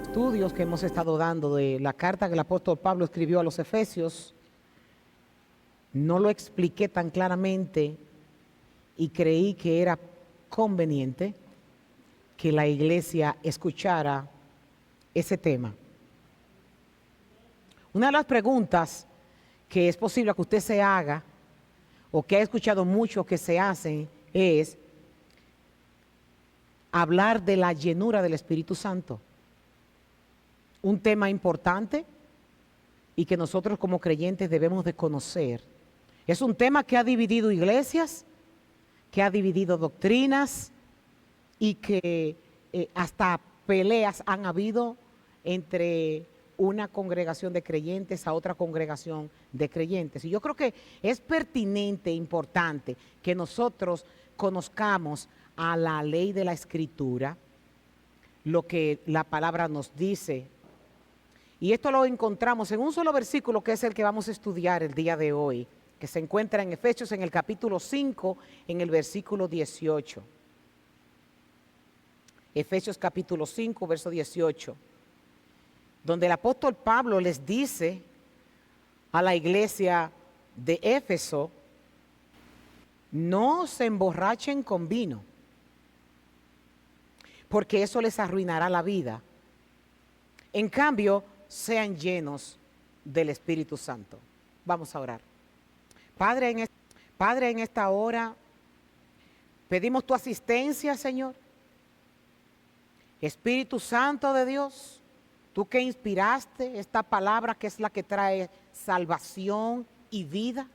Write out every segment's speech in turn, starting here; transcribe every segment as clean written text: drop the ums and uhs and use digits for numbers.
estudios que hemos estado dando de la carta que el apóstol Pablo escribió a los Efesios, no lo expliqué tan claramente y creí que era conveniente que la iglesia escuchara ese tema. Una de las preguntas que es posible que usted se haga o que ha escuchado mucho que se hacen es hablar de la llenura del Espíritu Santo. Un tema importante y que nosotros como creyentes debemos de conocer. Es un tema que ha dividido iglesias, que ha dividido doctrinas y que hasta peleas han habido entre una congregación de creyentes a otra congregación de creyentes. Y yo creo que es pertinente, importante, que nosotros conozcamos a la ley de la Escritura, lo que la palabra nos dice. Y esto lo encontramos en un solo versículo que es el que vamos a estudiar el día de hoy, que se encuentra en Efesios en el capítulo 5, en el versículo 18. Efesios capítulo 5, verso 18, donde el apóstol Pablo les dice a la iglesia de Éfeso: no se emborrachen con vino, porque eso les arruinará la vida. En cambio, sean llenos del Espíritu Santo. Vamos a orar. Padre, en esta hora pedimos tu asistencia, Señor. Espíritu Santo de Dios, tú que inspiraste esta palabra que es la que trae salvación y vida,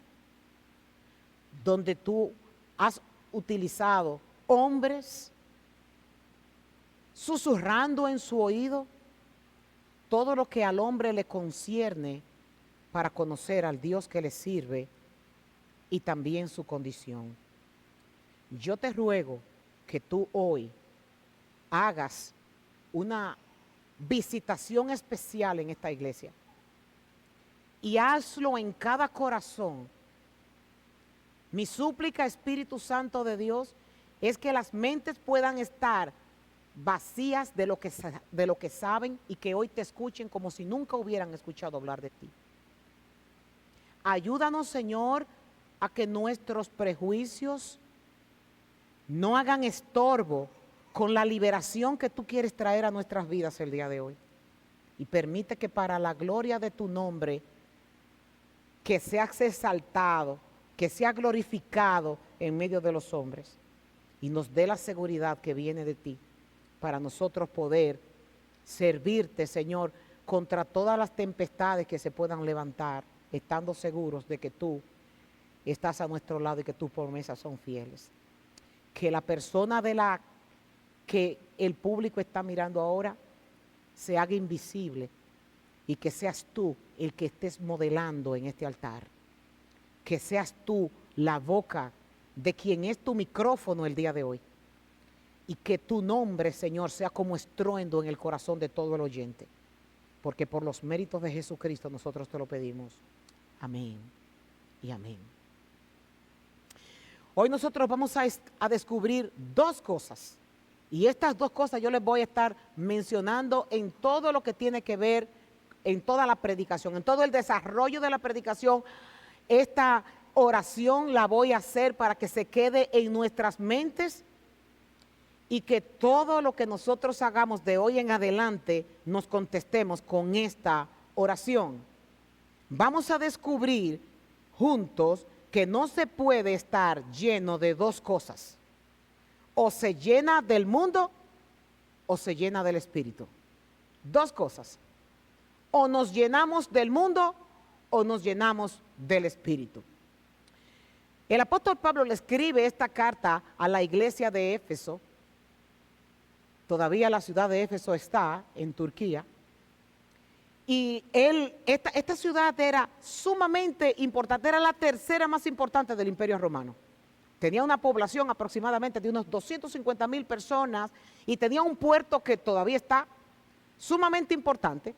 donde tú has utilizado hombres susurrando en su oído todo lo que al hombre le concierne para conocer al Dios que le sirve y también su condición. Yo te ruego que tú hoy hagas una visitación especial en esta iglesia y hazlo en cada corazón. Mi súplica, Espíritu Santo de Dios, es que las mentes puedan estar vacías de lo que saben y que hoy te escuchen como si nunca hubieran escuchado hablar de ti. Ayúdanos, Señor, a que nuestros prejuicios no hagan estorbo con la liberación que tú quieres traer a nuestras vidas el día de hoy. Y permite que para la gloria de tu nombre, que seas exaltado, que sea glorificado en medio de los hombres y nos dé la seguridad que viene de ti para nosotros poder servirte, Señor, contra todas las tempestades que se puedan levantar, estando seguros de que tú estás a nuestro lado y que tus promesas son fieles. Que la persona de la que el público está mirando ahora se haga invisible y que seas tú el que estés modelando en este altar. Que seas tú la boca de quien es tu micrófono el día de hoy. Y que tu nombre, Señor, sea como estruendo en el corazón de todo el oyente. Porque por los méritos de Jesucristo nosotros te lo pedimos. Amén y amén. Hoy nosotros vamos a descubrir dos cosas. Y estas dos cosas yo les voy a estar mencionando en todo lo que tiene que ver, en toda la predicación, en todo el desarrollo de la predicación. Esta oración la voy a hacer para que se quede en nuestras mentes y que todo lo que nosotros hagamos de hoy en adelante nos contestemos con esta oración. Vamos a descubrir juntos que no se puede estar lleno de dos cosas. O se llena del mundo o se llena del Espíritu. Dos cosas. O nos llenamos del mundo o nos llenamos del Espíritu. El apóstol Pablo le escribe esta carta a la iglesia de Éfeso. Todavía la ciudad de Éfeso está en Turquía. Y esta ciudad era sumamente importante, era la tercera más importante del Imperio Romano. Tenía una población aproximadamente de unos 250,000 personas y tenía un puerto que todavía está sumamente importante.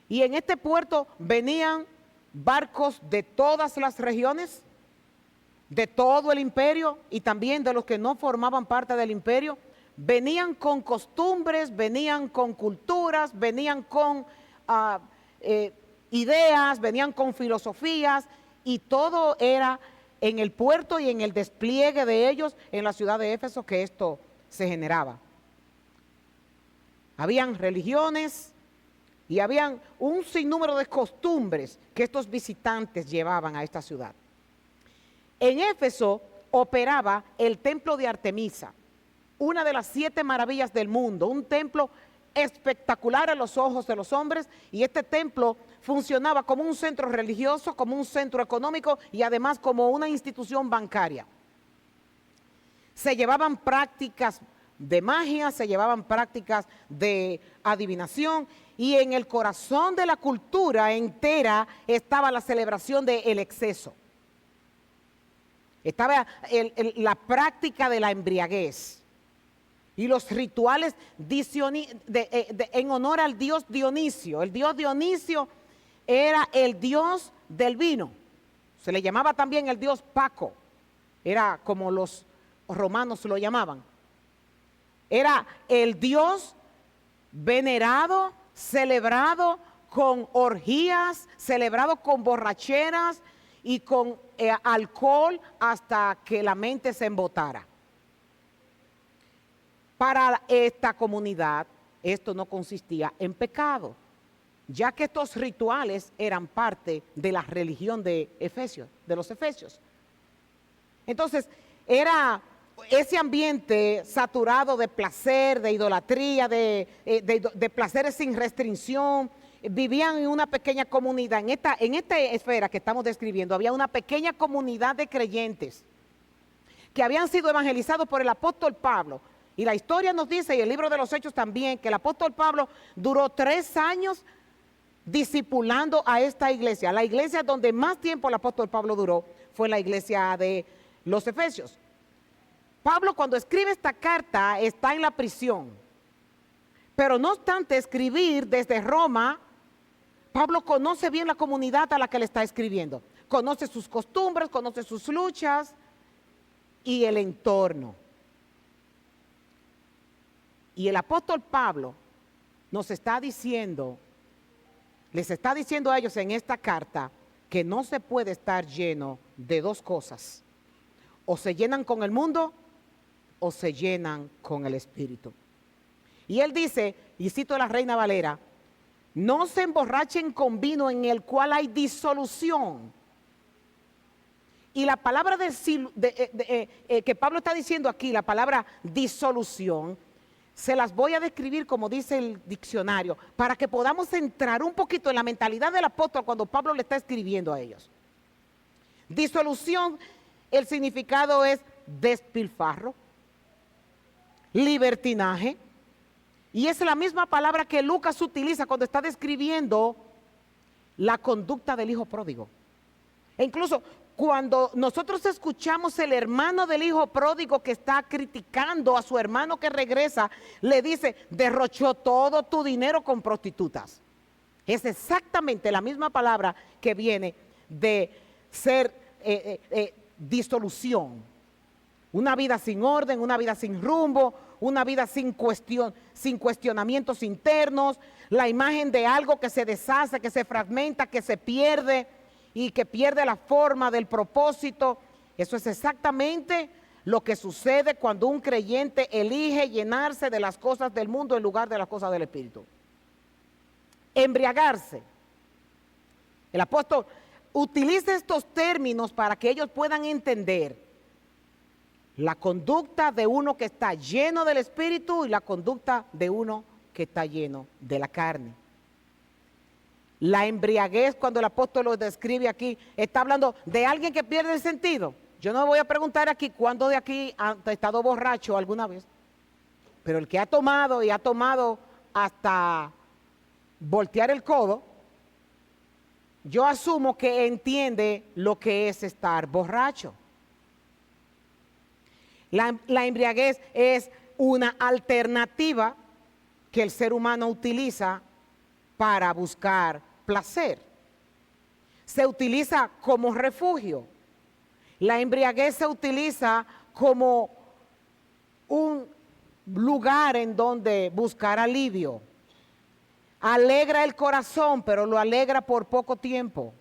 Y en este puerto venían barcos de todas las regiones, de todo el imperio y también de los que no formaban parte del imperio, venían con costumbres, venían con culturas, venían con ideas, venían con filosofías, y todo era en el puerto y en el despliegue de ellos en la ciudad de Éfeso que esto se generaba. Habían religiones y habían un sinnúmero de costumbres que estos visitantes llevaban a esta ciudad. En Éfeso operaba el templo de Artemisa, una de las 7 maravillas del mundo, un templo espectacular a los ojos de los hombres, y este templo funcionaba como un centro religioso, como un centro económico y además como una institución bancaria. Se llevaban prácticas de magia, se llevaban prácticas de adivinación, y en el corazón de la cultura entera estaba la celebración del exceso. Estaba la práctica de la embriaguez y los rituales en honor al dios Dionisio. El dios Dionisio era el dios del vino. Se le llamaba también el dios Paco. Era como los romanos lo llamaban. Era el dios venerado, celebrado con orgías, celebrado con borracheras y con alcohol hasta que la mente se embotara. Para esta comunidad esto no consistía en pecado, ya que estos rituales eran parte de la religión de los efesios. Entonces era ese ambiente saturado de placer, de idolatría, de placeres sin restricción. Vivían en una pequeña comunidad. En esta esfera que estamos describiendo había una pequeña comunidad de creyentes que habían sido evangelizados por el apóstol Pablo. Y la historia nos dice, y el libro de los Hechos también, que el apóstol Pablo duró 3 años discipulando a esta iglesia. La iglesia donde más tiempo el apóstol Pablo duró fue la iglesia de los Efesios. Pablo, cuando escribe esta carta, está en la prisión. Pero no obstante escribir desde Roma, Pablo conoce bien la comunidad a la que le está escribiendo. Conoce sus costumbres, conoce sus luchas y el entorno. Y el apóstol Pablo les está diciendo a ellos en esta carta que no se puede estar lleno de 2 cosas. O se llenan con el mundo o se llenan con el Espíritu. Y él dice, y cito a la Reina Valera, no se emborrachen con vino en el cual hay disolución. Y la palabra que Pablo está diciendo aquí, la palabra disolución, se las voy a describir como dice el diccionario, para que podamos entrar un poquito en la mentalidad del apóstol cuando Pablo le está escribiendo a ellos. Disolución, el significado es despilfarro, libertinaje, y es la misma palabra que Lucas utiliza cuando está describiendo la conducta del hijo pródigo. E incluso cuando nosotros escuchamos el hermano del hijo pródigo que está criticando a su hermano que regresa, le dice, derrochó todo tu dinero con prostitutas. Es exactamente la misma palabra que viene de ser disolución. Una vida sin orden, una vida sin rumbo, una vida sin cuestionamientos internos, la imagen de algo que se deshace, que se fragmenta, que se pierde y que pierde la forma del propósito. Eso es exactamente lo que sucede cuando un creyente elige llenarse de las cosas del mundo en lugar de las cosas del Espíritu. Embriagarse. El apóstol utiliza estos términos para que ellos puedan entender la conducta de uno que está lleno del Espíritu y la conducta de uno que está lleno de la carne. La embriaguez, cuando el apóstol lo describe aquí, está hablando de alguien que pierde el sentido. Yo no voy a preguntar aquí cuándo de aquí ha estado borracho alguna vez, pero el que ha tomado y ha tomado hasta voltear el codo, yo asumo que entiende lo que es estar borracho. La embriaguez es una alternativa que el ser humano utiliza para buscar placer. Se utiliza como refugio. La embriaguez se utiliza como lugar en donde buscar alivio. Alegra el corazón, pero lo alegra por poco tiempo.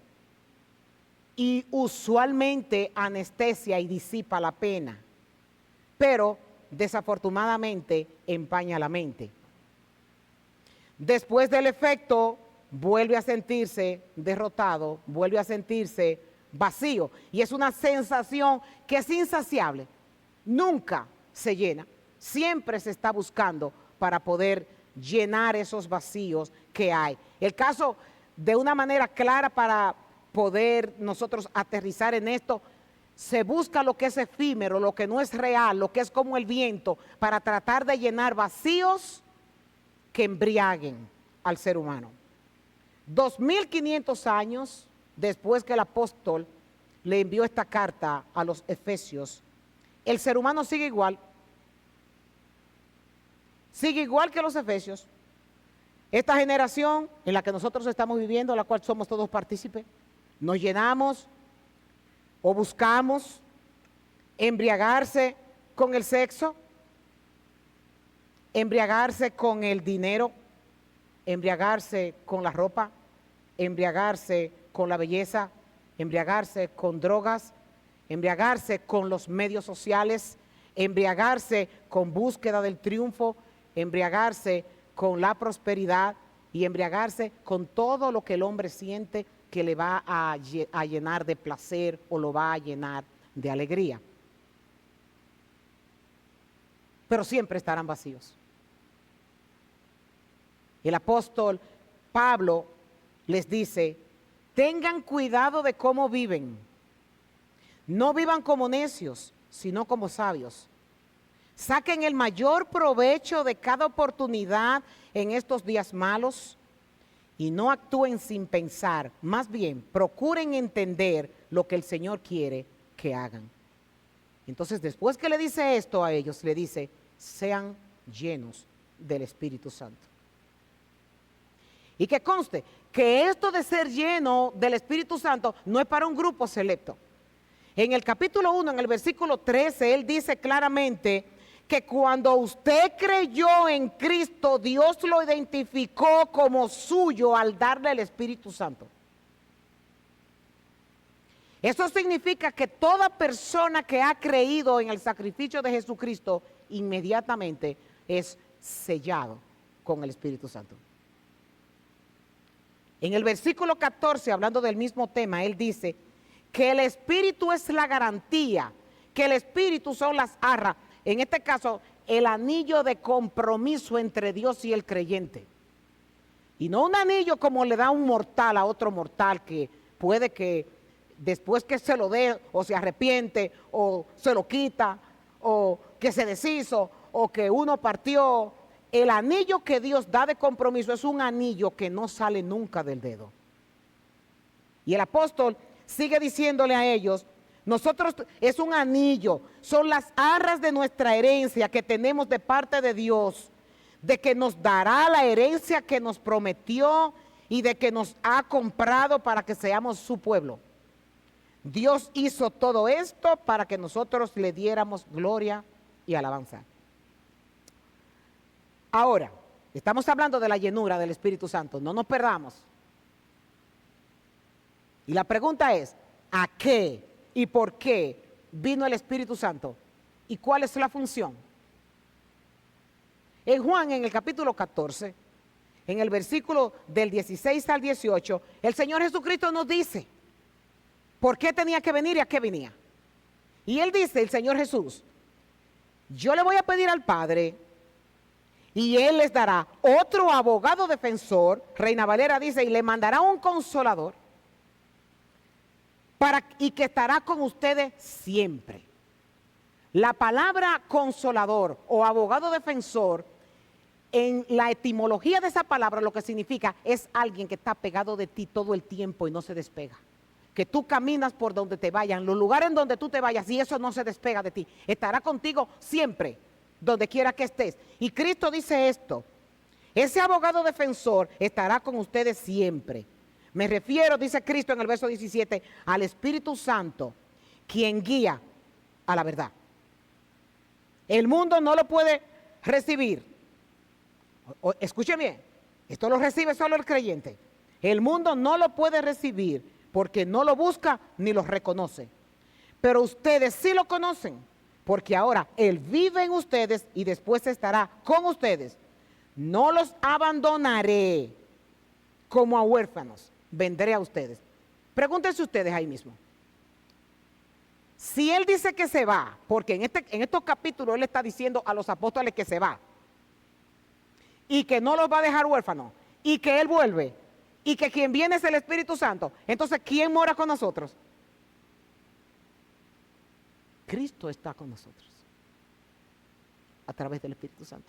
Y usualmente anestesia y disipa la pena, pero desafortunadamente empaña la mente. Después del efecto, vuelve a sentirse derrotado, vuelve a sentirse vacío. Y es una sensación que es insaciable. Nunca se llena. Siempre se está buscando para poder llenar esos vacíos que hay. El caso, de una manera clara para poder nosotros aterrizar en esto, se busca lo que es efímero, lo que no es real, lo que es como el viento, para tratar de llenar vacíos que embriaguen al ser humano. 2500 años después que el apóstol le envió esta carta a los efesios, el ser humano sigue igual que los efesios. Esta generación en la que nosotros estamos viviendo, la cual somos todos partícipes, nos llenamos o buscamos embriagarse con el sexo, embriagarse con el dinero, embriagarse con la ropa, embriagarse con la belleza, embriagarse con drogas, embriagarse con los medios sociales, embriagarse con búsqueda del triunfo, embriagarse con la prosperidad y embriagarse con todo lo que el hombre siente que le va a llenar de placer o lo va a llenar de alegría. Pero siempre estarán vacíos. El apóstol Pablo les dice: tengan cuidado de cómo viven. No vivan como necios, sino como sabios. Saquen el mayor provecho de cada oportunidad en estos días malos y no actúen sin pensar. Más bien, procuren entender lo que el Señor quiere que hagan. Entonces, después que le dice esto a ellos, le dice: sean llenos del Espíritu Santo. Y que conste que esto de ser lleno del Espíritu Santo no es para un grupo selecto. En el capítulo 1, en el versículo 13, él dice claramente que cuando usted creyó en Cristo, Dios lo identificó como suyo al darle el Espíritu Santo. Eso significa que toda persona que ha creído en el sacrificio de Jesucristo inmediatamente es sellado con el Espíritu Santo. En el versículo 14, hablando del mismo tema, él dice que el Espíritu es la garantía, que el Espíritu son las arras, en este caso, el anillo de compromiso entre Dios y el creyente. Y no un anillo como le da un mortal a otro mortal, que puede que después que se lo dé o se arrepiente o se lo quita o que se deshizo o que uno partió. El anillo que Dios da de compromiso es un anillo que no sale nunca del dedo. Y el apóstol sigue diciéndole a ellos: nosotros es un anillo, son las arras de nuestra herencia que tenemos de parte de Dios, de que nos dará la herencia que nos prometió y de que nos ha comprado para que seamos su pueblo. Dios hizo todo esto para que nosotros le diéramos gloria y alabanza. Ahora, estamos hablando de la llenura del Espíritu Santo, no nos perdamos. Y la pregunta es: ¿a qué y por qué vino el Espíritu Santo? ¿Y cuál es la función? En Juan, en el capítulo 14, en el versículo del 16 al 18, el Señor Jesucristo nos dice por qué tenía que venir y a qué venía. Y Él dice, el Señor Jesús: yo le voy a pedir al Padre y Él les dará otro abogado defensor, Reina Valera dice, y le mandará un consolador, y que estará con ustedes siempre. La palabra consolador o abogado defensor, en la etimología de esa palabra, lo que significa es alguien que está pegado de ti todo el tiempo y no se despega. Que tú caminas por donde te vayan, los lugares en donde tú te vayas, y eso no se despega de ti. Estará contigo siempre, donde quiera que estés. Y Cristo dice esto: ese abogado defensor estará con ustedes siempre. Me refiero, dice Cristo en el verso 17, al Espíritu Santo, quien guía a la verdad. El mundo no lo puede recibir. Escuchen bien, esto lo recibe solo el creyente. El mundo no lo puede recibir porque no lo busca ni lo reconoce. Pero ustedes sí lo conocen, porque ahora Él vive en ustedes y después estará con ustedes. No los abandonaré como a huérfanos, vendré a ustedes. Pregúntense ustedes ahí mismo. Si Él dice que se va, porque en estos capítulos Él está diciendo a los apóstoles que se va, y que no los va a dejar huérfanos, y que Él vuelve, y que quien viene es el Espíritu Santo, entonces ¿quién mora con nosotros? Cristo está con nosotros a través del Espíritu Santo.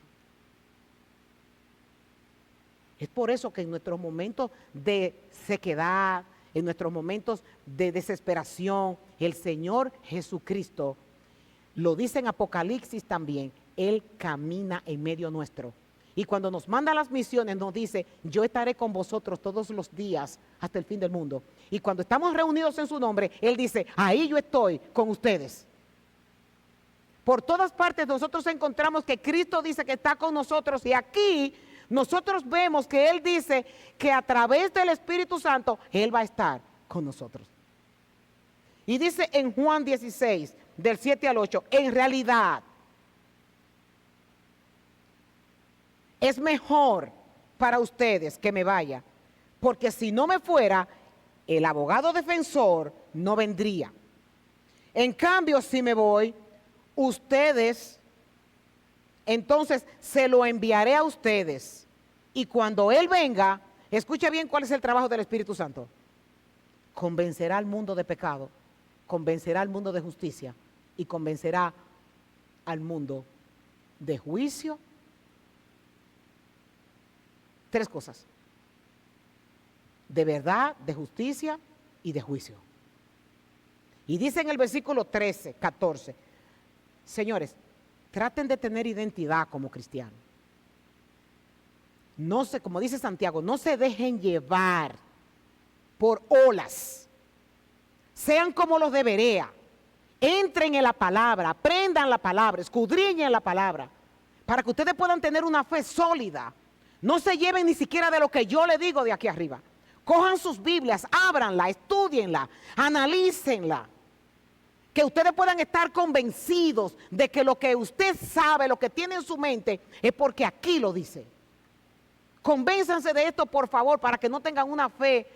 Es por eso que en nuestros momentos de sequedad, en nuestros momentos de desesperación, el Señor Jesucristo, lo dice en Apocalipsis también, Él camina en medio nuestro. Y cuando nos manda las misiones nos dice, yo estaré con vosotros todos los días hasta el fin del mundo. Y cuando estamos reunidos en su nombre, Él dice, ahí yo estoy con ustedes. Por todas partes nosotros encontramos que Cristo dice que está con nosotros y aquí nosotros vemos que Él dice que a través del Espíritu Santo Él va a estar con nosotros. Y dice en Juan 16, del 7 al 8, en realidad es mejor para ustedes que me vaya, porque si no me fuera, el abogado defensor no vendría. En cambio, si me voy, ustedes, entonces se lo enviaré a ustedes. Y cuando Él venga, escuche bien cuál es el trabajo del Espíritu Santo. Convencerá al mundo de pecado, convencerá al mundo de justicia y convencerá al mundo de juicio. Tres cosas: de verdad, de justicia y de juicio. Y dice en el versículo 13, 14, señores, traten de tener identidad como cristianos. No se, como dice Santiago, no se dejen llevar por olas. Sean como los de Berea. Entren en la palabra, aprendan la palabra, escudriñen la palabra, para que ustedes puedan tener una fe sólida. No se lleven ni siquiera de lo que yo le digo de aquí arriba. Cojan sus Biblias, ábranla, estudienla, analícenla. Que ustedes puedan estar convencidos de que lo que usted sabe, lo que tiene en su mente, es porque aquí lo dice. Convénzanse de esto, por favor, para que no tengan una fe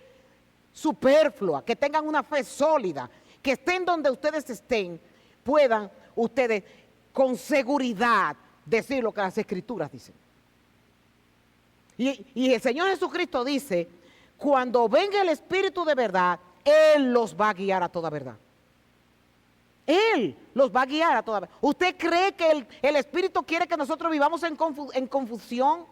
superflua, que tengan una fe sólida, que estén donde ustedes estén, puedan ustedes con seguridad decir lo que las Escrituras dicen. Y el Señor Jesucristo dice, cuando venga el Espíritu de verdad, Él los va a guiar a toda verdad. Él los va a guiar a toda verdad. ¿Usted cree que el Espíritu quiere que nosotros vivamos en confusión?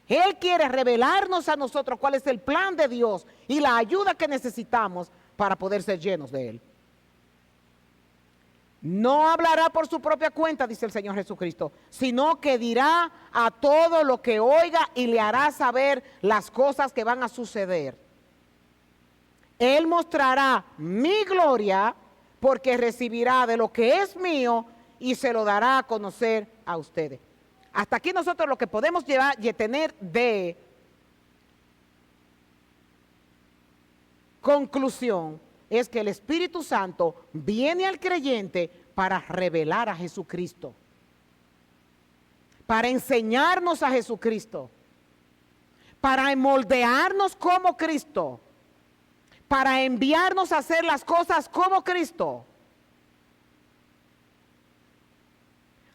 Él quiere revelarnos a nosotros cuál es el plan de Dios y la ayuda que necesitamos para poder ser llenos de Él. No hablará por su propia cuenta, dice el Señor Jesucristo, sino que dirá a todo lo que oiga y le hará saber las cosas que van a suceder. Él mostrará mi gloria porque recibirá de lo que es mío y se lo dará a conocer a ustedes. Hasta aquí nosotros lo que podemos tener de conclusión es que el Espíritu Santo viene al creyente para revelar a Jesucristo, para enseñarnos a Jesucristo, para moldearnos como Cristo, para enviarnos a hacer las cosas como Cristo.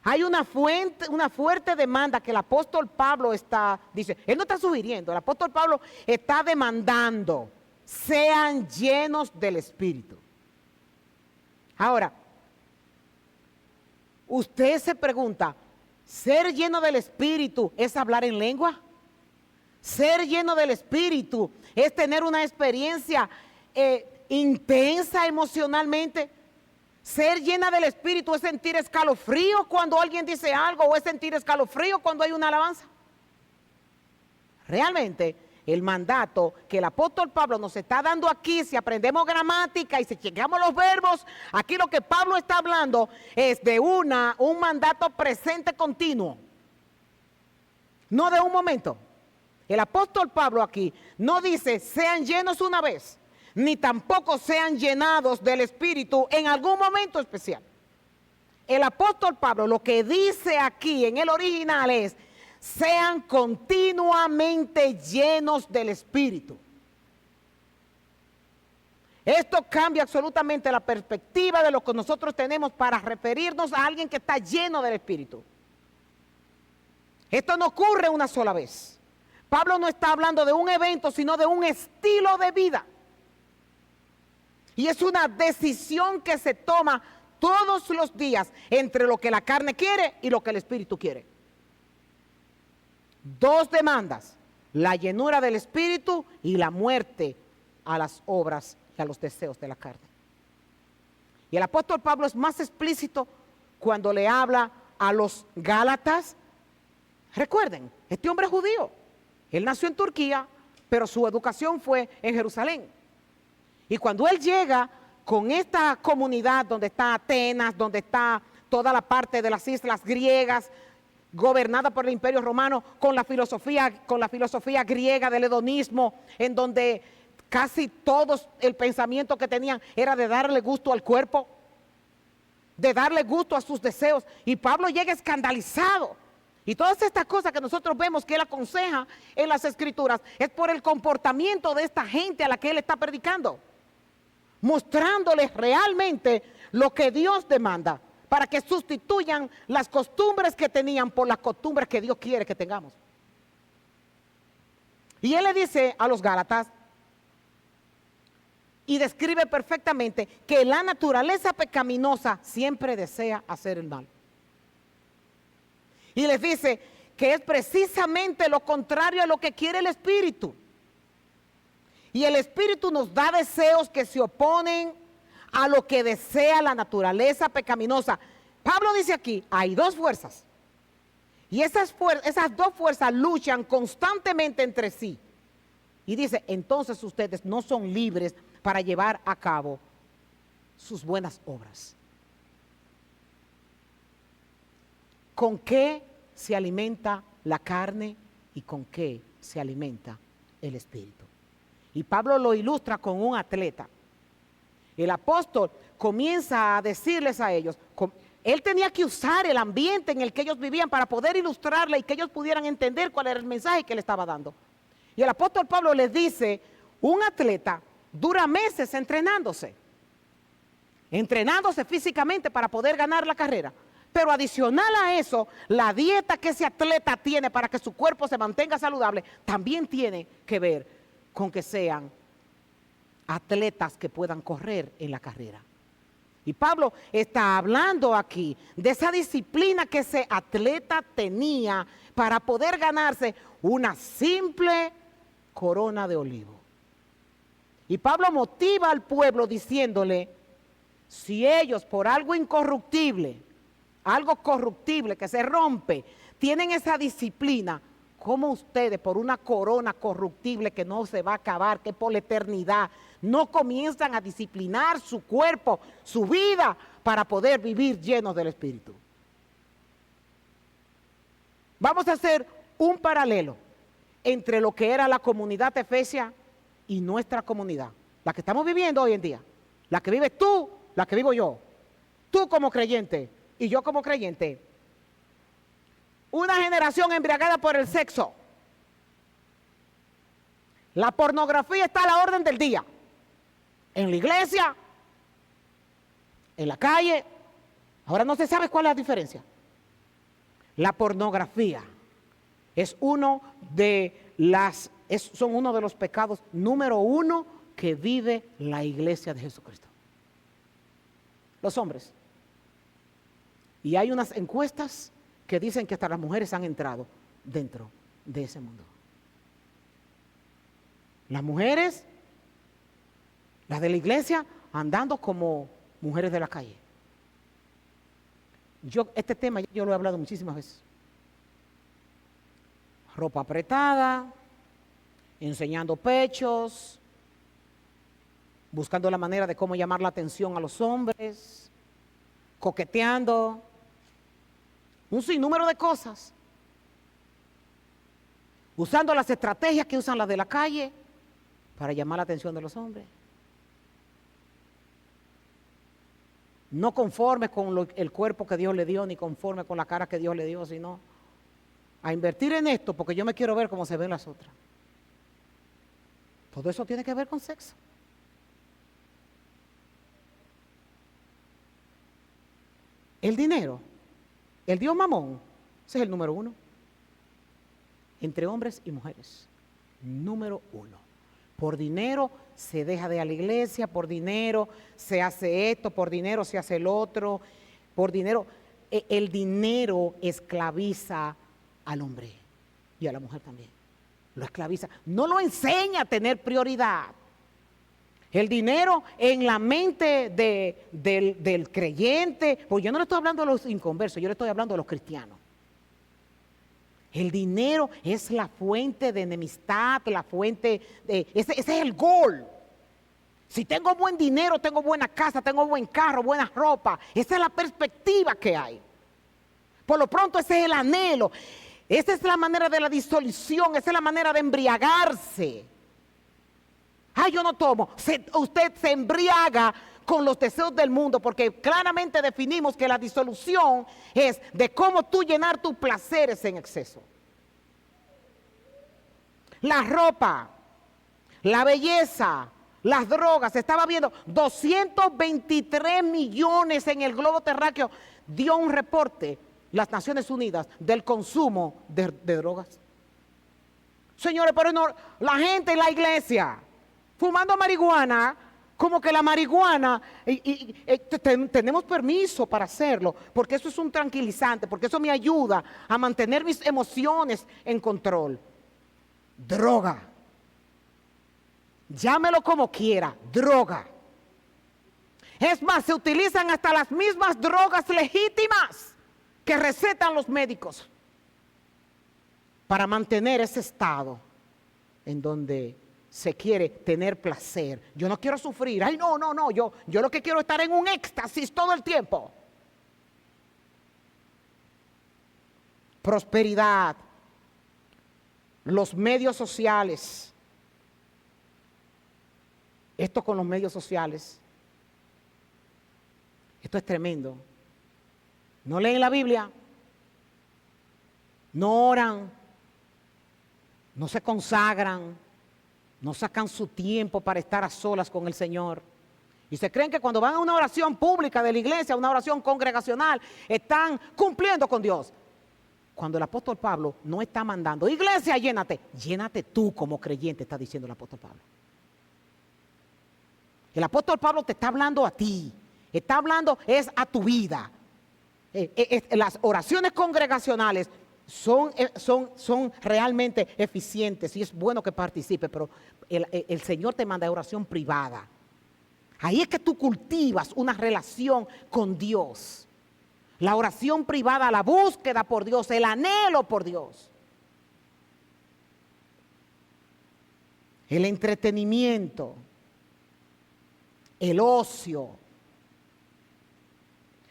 Hay una fuerte demanda que el apóstol Pablo dice, él no está sugiriendo, el apóstol Pablo está demandando, sean llenos del Espíritu. Ahora, usted se pregunta, ¿ser lleno del Espíritu es hablar en lengua? Ser lleno del Espíritu es tener una experiencia intensa emocionalmente. Ser llena del Espíritu es sentir escalofrío cuando alguien dice algo o es sentir escalofrío cuando hay una alabanza. Realmente, el mandato que el apóstol Pablo nos está dando aquí, si aprendemos gramática y si chequeamos los verbos, aquí lo que Pablo está hablando es de un mandato presente continuo. no de un momento. El apóstol Pablo aquí no dice sean llenos una vez, ni tampoco sean llenados del Espíritu en algún momento especial. El apóstol Pablo lo que dice aquí en el original es sean continuamente llenos del Espíritu. Esto cambia absolutamente la perspectiva de lo que nosotros tenemos para referirnos a alguien que está lleno del Espíritu. Esto no ocurre una sola vez. Pablo no está hablando de un evento, sino de un estilo de vida. Y es una decisión que se toma todos los días entre lo que la carne quiere y lo que el Espíritu quiere. Dos demandas, la llenura del Espíritu y la muerte a las obras y a los deseos de la carne. Y el apóstol Pablo es más explícito cuando le habla a los Gálatas. Recuerden, este hombre es judío. Él nació en Turquía, pero su educación fue en Jerusalén. Y cuando él llega con esta comunidad donde está Atenas, donde está toda la parte de las islas griegas, gobernada por el Imperio Romano, con la filosofía griega del hedonismo, en donde casi todos el pensamiento que tenían era de darle gusto al cuerpo, de darle gusto a sus deseos. Y Pablo llega escandalizado. Y todas estas cosas que nosotros vemos que él aconseja en las Escrituras es por el comportamiento de esta gente a la que él está predicando, mostrándoles realmente lo que Dios demanda para que sustituyan las costumbres que tenían por las costumbres que Dios quiere que tengamos. Y él le dice a los Gálatas y describe perfectamente que la naturaleza pecaminosa siempre desea hacer el mal. Y les dice que es precisamente lo contrario a lo que quiere el Espíritu. Y el Espíritu nos da deseos que se oponen a lo que desea la naturaleza pecaminosa. Pablo dice aquí, hay dos fuerzas. Y esas dos fuerzas luchan constantemente entre sí. Y dice, entonces ustedes no son libres para llevar a cabo sus buenas obras. ¿Con qué se alimenta la carne y con qué se alimenta el Espíritu? Y Pablo lo ilustra con un atleta. El apóstol comienza a decirles a ellos, él tenía que usar el ambiente en el que ellos vivían para poder ilustrarle y que ellos pudieran entender cuál era el mensaje que él estaba dando. Y el apóstol Pablo les dice, un atleta dura meses entrenándose físicamente para poder ganar la carrera. Pero adicional a eso, la dieta que ese atleta tiene para que su cuerpo se mantenga saludable, también tiene que ver con que sean atletas que puedan correr en la carrera. Y Pablo está hablando aquí de esa disciplina que ese atleta tenía para poder ganarse una simple corona de olivo. Y Pablo motiva al pueblo diciéndole, si ellos por algo incorruptible, algo corruptible que se rompe, tienen esa disciplina, ¿cómo ustedes por una corona corruptible que no se va a acabar, que por la eternidad, no comienzan a disciplinar su cuerpo, su vida, para poder vivir llenos del Espíritu? Vamos a hacer un paralelo entre lo que era la comunidad efesia y nuestra comunidad, la que estamos viviendo hoy en día, la que vives tú, la que vivo yo, tú como creyente y yo como creyente. Una generación embriagada por el sexo. La pornografía está a la orden del día. En la iglesia, en la calle. Ahora no se sabe cuál es la diferencia. La pornografía es uno de los pecados número uno que vive la iglesia de Jesucristo. Los hombres. Y hay unas encuestas que dicen que hasta las mujeres han entrado dentro de ese mundo. Las mujeres, las de la iglesia, andando como mujeres de la calle. Este tema yo lo he hablado muchísimas veces. Ropa apretada, enseñando pechos, buscando la manera de cómo llamar la atención a los hombres, coqueteando, un sinnúmero de cosas. usando las estrategias que usan las de la calle para llamar la atención de los hombres. No conforme con el cuerpo que Dios le dio, ni conforme con la cara que Dios le dio, sino a invertir en esto porque yo me quiero ver como se ven las otras. Todo eso tiene que ver con sexo. El dinero, el Dios Mamón, ese es el número 1. Entre hombres y mujeres, número 1. Por dinero se deja de ir a la iglesia, por dinero se hace esto, por dinero se hace el otro, por dinero. El dinero esclaviza al hombre y a la mujer también. Lo esclaviza. No lo enseña a tener prioridad. El dinero en la mente del creyente, pues yo no le estoy hablando de los inconversos, yo le estoy hablando de los cristianos. El dinero es la fuente de enemistad, la fuente de... Ese es el gol. Si tengo buen dinero, tengo buena casa, tengo buen carro, buena ropa. Esa es la perspectiva que hay. Por lo pronto ese es el anhelo. Esa es la manera de la disolución, esa es la manera de embriagarse. Yo no tomo. Usted se embriaga con los deseos del mundo, porque claramente definimos que la disolución es de cómo tú llenar tus placeres en exceso. La ropa, la belleza, las drogas. Estaba viendo 223 millones en el globo terráqueo. Dio un reporte las Naciones Unidas del consumo de drogas. Señores, pero no, la gente en la iglesia fumando marihuana, como que la marihuana, tenemos permiso para hacerlo, porque eso es un tranquilizante, porque eso me ayuda a mantener mis emociones en control. Droga. Llámelo como quiera, droga. Es más, se utilizan hasta las mismas drogas legítimas que recetan los médicos para mantener ese estado en donde se quiere tener placer. Yo no quiero sufrir. No. Yo lo que quiero es estar en un éxtasis todo el tiempo. Prosperidad. Los medios sociales. Esto con los medios sociales. Esto es tremendo. No leen la Biblia. No oran. No se consagran. No sacan su tiempo para estar a solas con el Señor. Y se creen que cuando van a una oración pública de la iglesia, una oración congregacional, están cumpliendo con Dios. Cuando el apóstol Pablo no está mandando, iglesia, llénate tú como creyente, está diciendo el apóstol Pablo. El apóstol Pablo te está hablando a ti, está hablando es a tu vida. Las oraciones congregacionales son realmente eficientes y es bueno que participe, pero el Señor te manda oración privada. Ahí es que tú cultivas una relación con Dios. La oración privada, la búsqueda por Dios, el anhelo por Dios. El entretenimiento, el ocio,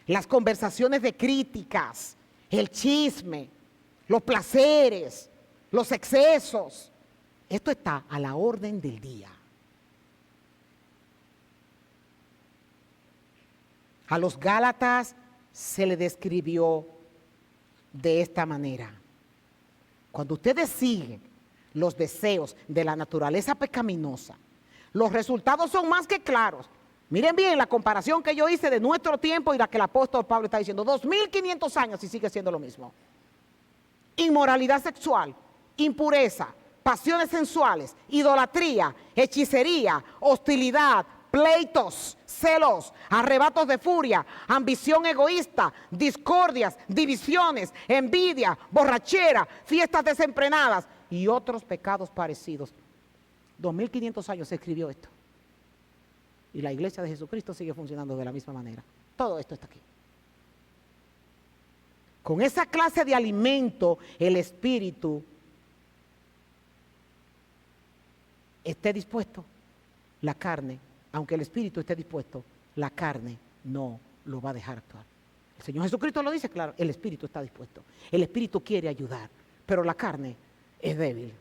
las conversaciones de críticas, el chisme, los placeres, los excesos. Esto está a la orden del día. A los Gálatas se le describió de esta manera. Cuando ustedes siguen los deseos de la naturaleza pecaminosa, los resultados son más que claros. Miren bien la comparación que yo hice de nuestro tiempo y la que el apóstol Pablo está diciendo. 2500 años y sigue siendo lo mismo. Inmoralidad sexual, impureza, pasiones sensuales, idolatría, hechicería, hostilidad, pleitos, celos, arrebatos de furia, ambición egoísta, discordias, divisiones, envidia, borrachera, fiestas desenfrenadas y otros pecados parecidos. 2500 años se escribió esto. Y la iglesia de Jesucristo sigue funcionando de la misma manera. Todo esto está aquí. Con esa clase de alimento, el espíritu esté dispuesto, la carne, aunque el espíritu esté dispuesto, la carne no lo va a dejar actuar. El Señor Jesucristo lo dice claro, el espíritu está dispuesto. El espíritu quiere ayudar, pero la carne es débil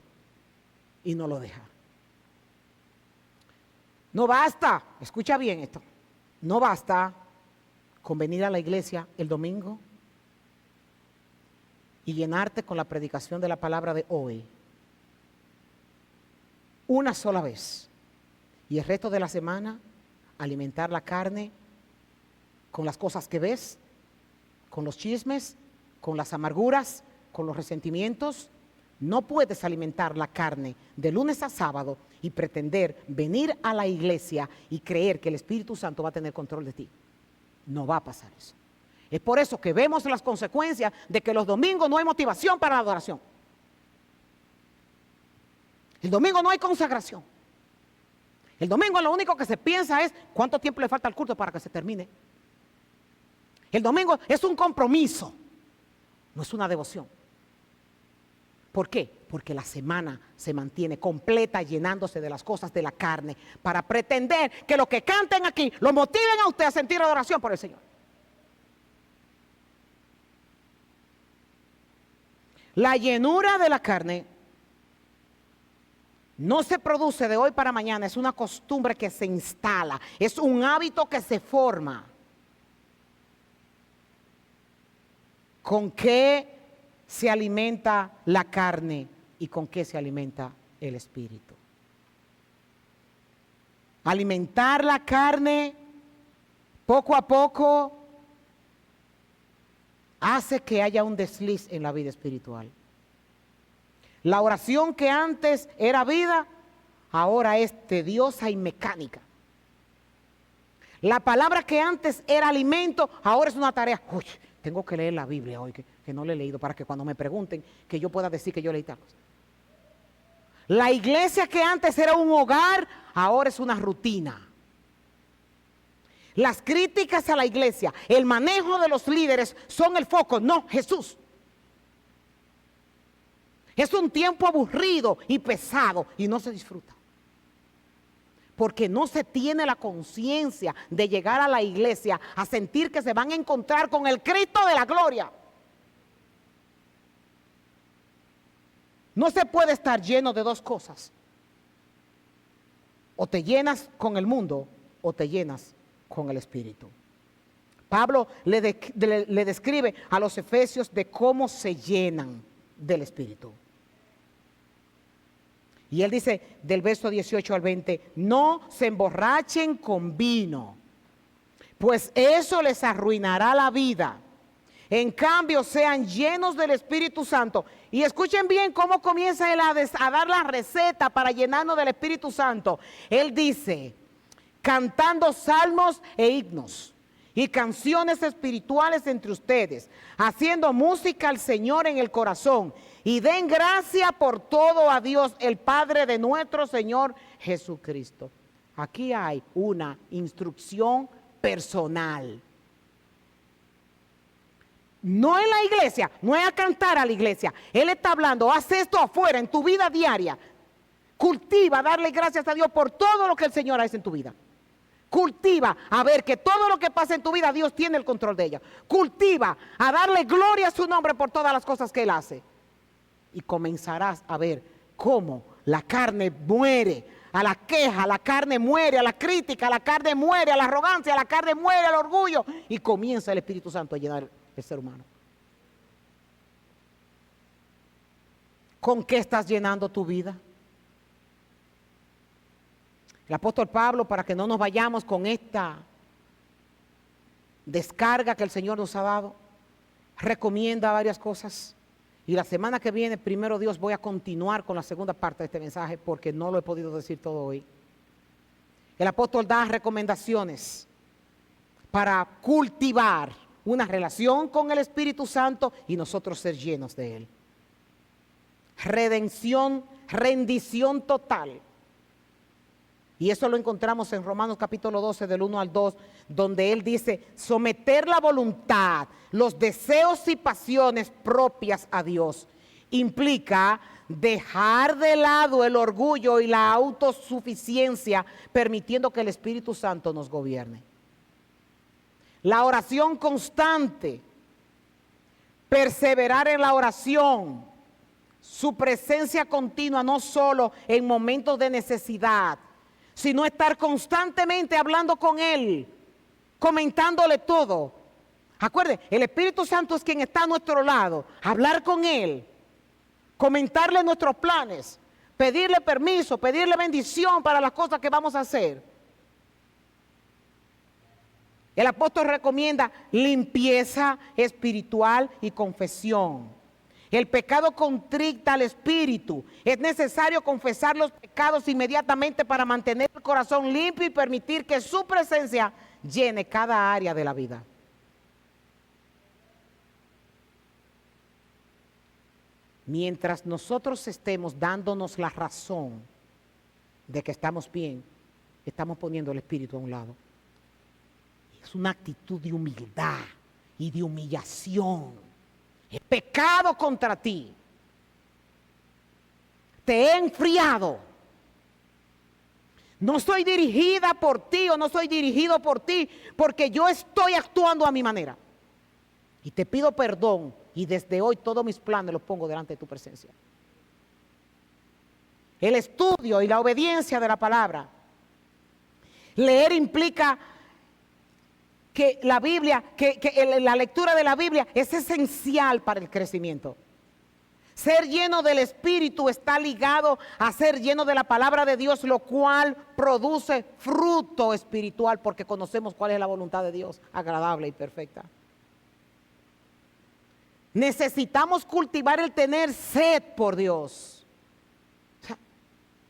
y no lo deja. No basta, escucha bien esto, no basta con venir a la iglesia el domingo y llenarte con la predicación de la palabra de hoy una sola vez y el resto de la semana alimentar la carne con las cosas que ves, con los chismes, con las amarguras, con los resentimientos. No puedes alimentar la carne de lunes a sábado y pretender venir a la iglesia y creer que el Espíritu Santo va a tener control de ti. No va a pasar eso. Es por eso que vemos las consecuencias de que los domingos no hay motivación para la adoración. El domingo no hay consagración. El domingo lo único que se piensa es cuánto tiempo le falta al culto para que se termine. El domingo es un compromiso, no es una devoción. ¿Por qué? Porque la semana se mantiene completa llenándose de las cosas de la carne para pretender que lo que canten aquí lo motiven a usted a sentir adoración por el Señor. La llenura de la carne no se produce de hoy para mañana, es una costumbre que se instala, es un hábito que se forma. ¿Con qué se alimenta la carne y con qué se alimenta el espíritu? Alimentar la carne poco a poco hace que haya un desliz en la vida espiritual. La oración que antes era vida, ahora es tediosa y mecánica. La palabra que antes era alimento, ahora es una tarea. Uy, tengo que leer la Biblia hoy, que no la he leído, para que cuando me pregunten, que yo pueda decir que yo leí tal cosa. La iglesia que antes era un hogar, ahora es una rutina. Las críticas a la iglesia, el manejo de los líderes son el foco, no Jesús. Es un tiempo aburrido y pesado y no se disfruta. Porque no se tiene la conciencia de llegar a la iglesia a sentir que se van a encontrar con el Cristo de la gloria. No se puede estar lleno de dos cosas. O te llenas con el mundo o te llenas con el Espíritu. Pablo le describe a los efesios de cómo se llenan del Espíritu. Y él dice del verso 18 al 20, no se emborrachen con vino, pues eso les arruinará la vida. En cambio, sean llenos del Espíritu Santo. Y escuchen bien cómo comienza él a dar la receta para llenarnos del Espíritu Santo. Él dice, cantando salmos e himnos y canciones espirituales entre ustedes, haciendo música al Señor en el corazón, y den gracia por todo a Dios, el Padre de nuestro Señor Jesucristo. Aquí hay una instrucción personal. No en la iglesia, no es a cantar a la iglesia. Él está hablando, haz esto afuera, en tu vida diaria. Cultiva, darle gracias a Dios por todo lo que el Señor hace en tu vida. Cultiva a ver que todo lo que pasa en tu vida, Dios tiene el control de ella. Cultiva a darle gloria a su nombre por todas las cosas que Él hace. Y comenzarás a ver cómo la carne muere a la queja, la carne muere a la crítica, la carne muere a la arrogancia, la carne muere al orgullo. Y comienza el Espíritu Santo a llenar el ser humano. ¿Con qué estás llenando tu vida? El apóstol Pablo, para que no nos vayamos con esta descarga que el Señor nos ha dado, recomienda varias cosas. Y la semana que viene, primero Dios, voy a continuar con la segunda parte de este mensaje porque no lo he podido decir todo hoy. El apóstol da recomendaciones para cultivar una relación con el Espíritu Santo y nosotros ser llenos de Él. Redención, rendición total. Y eso lo encontramos en Romanos capítulo 12 del 1 al 2, donde él dice, someter la voluntad, los deseos y pasiones propias a Dios, implica dejar de lado el orgullo y la autosuficiencia, permitiendo que el Espíritu Santo nos gobierne. La oración constante, perseverar en la oración, Su presencia continua, no solo en momentos de necesidad, sino estar constantemente hablando con Él, comentándole todo. Acuérdense, el Espíritu Santo es quien está a nuestro lado. Hablar con Él, comentarle nuestros planes, pedirle permiso, pedirle bendición para las cosas que vamos a hacer. El apóstol recomienda limpieza espiritual y confesión. El pecado contricta al espíritu. Es necesario confesar los pecados inmediatamente para mantener el corazón limpio y permitir que su presencia llene cada área de la vida. Mientras nosotros estemos dándonos la razón de que estamos bien, estamos poniendo el espíritu a un lado. Es una actitud de humildad y de humillación. He pecado contra ti. Te he enfriado. No soy dirigida por ti o no soy dirigido por ti porque yo estoy actuando a mi manera. Y te pido perdón y desde hoy todos mis planes los pongo delante de tu presencia. El estudio y la obediencia de la palabra. Leer implica que la Biblia, la lectura de la Biblia es esencial para el crecimiento. Ser lleno del Espíritu está ligado a ser lleno de la palabra de Dios, lo cual produce fruto espiritual porque conocemos cuál es la voluntad de Dios, agradable y perfecta. Necesitamos cultivar el tener sed por Dios.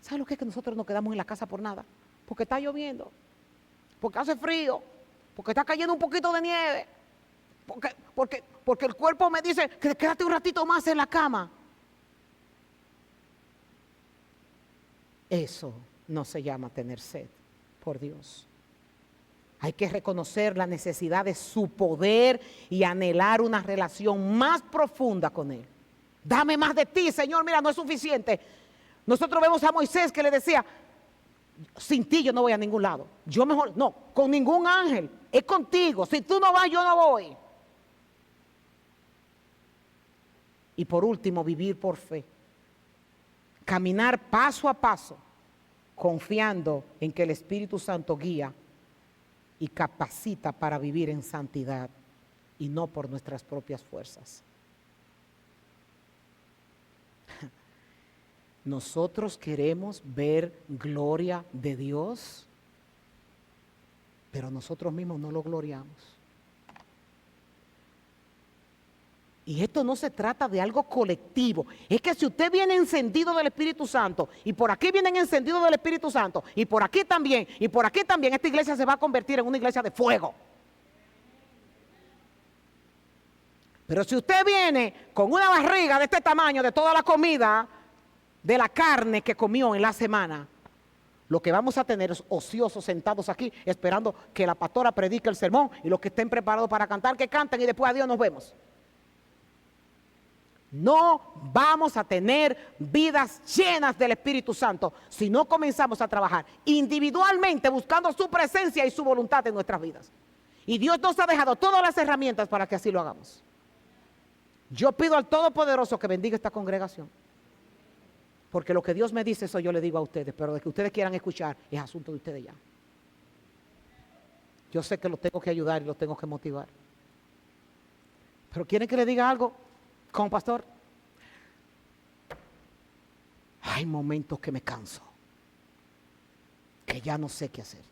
¿Sabes lo que es que nosotros nos quedamos en la casa por nada? Porque está lloviendo, porque hace frío, porque está cayendo un poquito de nieve, porque el cuerpo me dice que quédate un ratito más en la cama. Eso no se llama tener sed por Dios. Hay que reconocer la necesidad de su poder y anhelar una relación más profunda con Él. Dame más de ti, Señor, mira, no es suficiente. Nosotros vemos a Moisés que le decía, sin ti yo no voy a ningún lado. Yo mejor, no, con ningún ángel, es contigo. Si tú no vas, yo no voy. Y por último, vivir por fe. Caminar paso a paso, confiando en que el Espíritu Santo guía y capacita para vivir en santidad y no por nuestras propias fuerzas. Nosotros queremos ver gloria de Dios, pero nosotros mismos no lo gloriamos. Y esto no se trata de algo colectivo. Es que si usted viene encendido del Espíritu Santo, y por aquí vienen encendidos del Espíritu Santo, y por aquí también, esta iglesia se va a convertir en una iglesia de fuego. Pero si usted viene con una barriga de este tamaño, de toda la comida, de la carne que comió en la semana, lo que vamos a tener es ociosos sentados aquí, esperando que la pastora predique el sermón, y los que estén preparados para cantar, que canten, y después adiós, nos vemos. No vamos a tener vidas llenas del Espíritu Santo si no comenzamos a trabajar individualmente buscando su presencia y su voluntad en nuestras vidas. Y Dios nos ha dejado todas las herramientas para que así lo hagamos. Yo pido al Todopoderoso que bendiga esta congregación. Porque lo que Dios me dice, eso yo le digo a ustedes, pero de que ustedes quieran escuchar es asunto de ustedes ya. Yo sé que los tengo que ayudar y los tengo que motivar. Pero ¿quieren que le diga algo? Como pastor, hay momentos que me canso, que ya no sé qué hacer,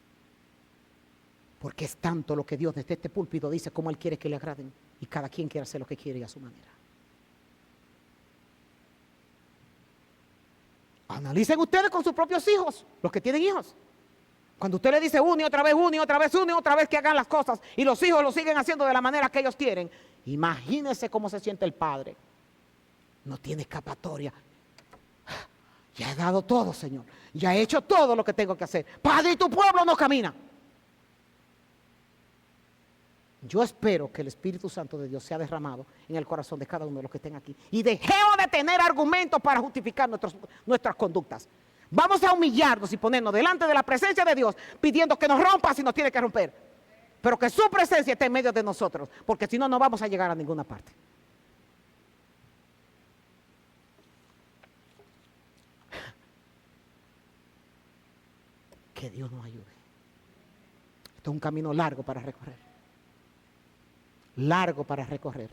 porque es tanto lo que Dios desde este púlpito dice como Él quiere que le agraden, y cada quien quiere hacer lo que quiere y a su manera. Analicen ustedes con sus propios hijos, los que tienen hijos. Cuando usted le dice una y otra vez, una y otra vez, una y otra vez que hagan las cosas, y los hijos lo siguen haciendo de la manera que ellos quieren, imagínense cómo se siente el padre. No tiene escapatoria. Ya he dado todo, Señor. Ya he hecho todo lo que tengo que hacer. Padre, y tu pueblo no camina. Yo espero que el Espíritu Santo de Dios sea derramado en el corazón de cada uno de los que estén aquí. Y dejemos de tener argumentos para justificar nuestras conductas. Vamos a humillarnos y ponernos delante de la presencia de Dios, pidiendo que nos rompa si nos tiene que romper. Pero que su presencia esté en medio de nosotros, porque si no, no vamos a llegar a ninguna parte. Que Dios nos ayude. Esto es un camino largo para recorrer. Largo para recorrer.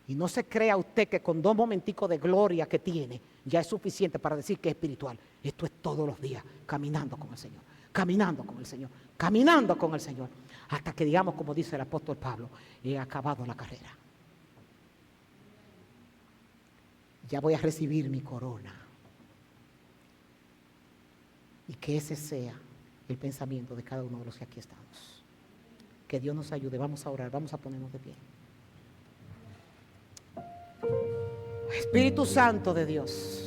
Y no se crea usted que con 2 momenticos de gloria que tiene ya es suficiente para decir que es espiritual. Esto es todos los días, caminando con el Señor, caminando con el Señor, caminando con el Señor. Hasta que digamos, como dice el apóstol Pablo, he acabado la carrera. Ya voy a recibir mi corona. Y que ese sea el pensamiento de cada uno de los que aquí estamos. Que Dios nos ayude. Vamos a orar, vamos a ponernos de pie. Espíritu Santo de Dios,